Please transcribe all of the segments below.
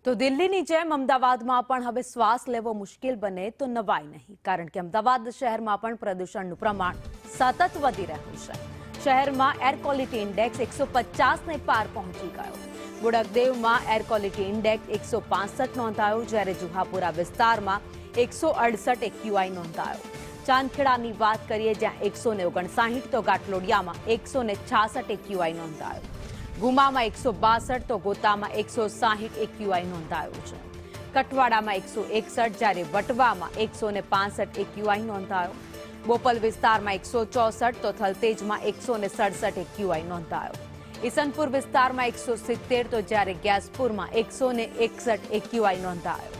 તો દિલ્હીની જેમ અમદાવાદમાં પણ હવે શ્વાસ લેવો મુશ્કેલ બને તો નવાઈ નહીં, કારણ કે અમદાવાદ શહેરમાં પણ પ્રદૂષણનું પ્રમાણ સતત વધી રહ્યું છે. શહેરમાં એર ક્વોલિટી ઇન્ડેક્સ 150ને પાર પહોંચી ગયો. બોડકદેવમાં એર ક્વોલિટી ઇન્ડેક્સ 165 નોંધાયો, જ્યારે જુહાપુરા વિસ્તારમાં 168 એક્યુઆઈ નોંધાયો. ચાંદખેડાની વાત કરીએ, જ્યાં 159, તો ગાટલોડિયામાં 166 એક્યુઆઈ નોંધાયો. ગુમામાં 162, તો ગોતામાં 160 એક્યુઆઈ નોંધાયો છે. કટવાડામાં 161, જ્યારે વટવામાં 165 એક્યુઆઈ નોંધાયો. બોપલ વિસ્તારમાં 164, તો થલતેજમાં 167 એક્યુઆઈ નોંધાયો. ઈસનપુર વિસ્તારમાં 170, તો જ્યારે ગ્યાસપુરમાં 161 એક્યુઆઈ નોંધાયો.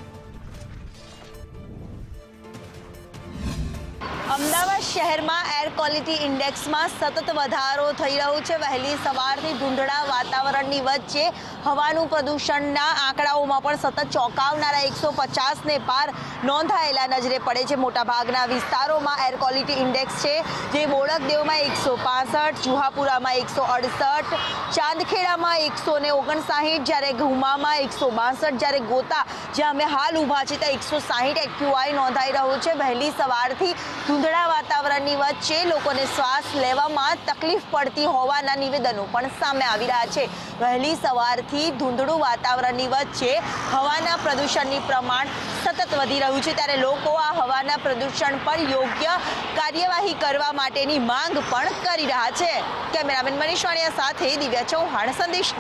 અમદાવાદ શહેરમાં એર ક્વોલિટી ઇન્ડેક્સમાં સતત વધારો થઈ રહ્યો છે. વહેલી સવારથી ધૂંધળા વાતાવરણની વચ્ચે હવાનું પ્રદૂષણના આંકડાઓમાં પણ સતત ચોંકાવનારા 150ને પાર નોંધાયેલા નજરે પડે છે. મોટાભાગના વિસ્તારોમાં એર ક્વોલિટી ઇન્ડેક્સ છે, જે બોડકદેવમાં 165, જુહાપુરામાં 168, ચાંદખેડામાં 159, જ્યારે ગુમામાં 162, જ્યારે ગોતા, જ્યાં અમે હાલ ઊભા છે, ત્યાં 160 એક્યુઆઈ નોંધાઈ રહ્યો છે. વહેલી સવારથી ધૂંધળા વાતાવરણની વચ્ચે લોકોને શ્વાસ લેવામાં તકલીફ પડતી હોવાના નિવેદનો પણ સામે આવી રહ્યા છે. વહેલી સવારથી ધૂંધળું વાતાવરણની વચ્ચે હવાના પ્રદૂષણની પ્રમાણ સતત વધી રહ્યું છે, ત્યારે લોકો આ હવાના પ્રદૂષણ પર યોગ્ય કાર્યવાહી કરવા માટેની માંગ પણ કરી રહ્યા છે. કેમેરામેન મનીષ વાણિયા સાથે દિવ્યા ચૌહાણ, સંદેશ.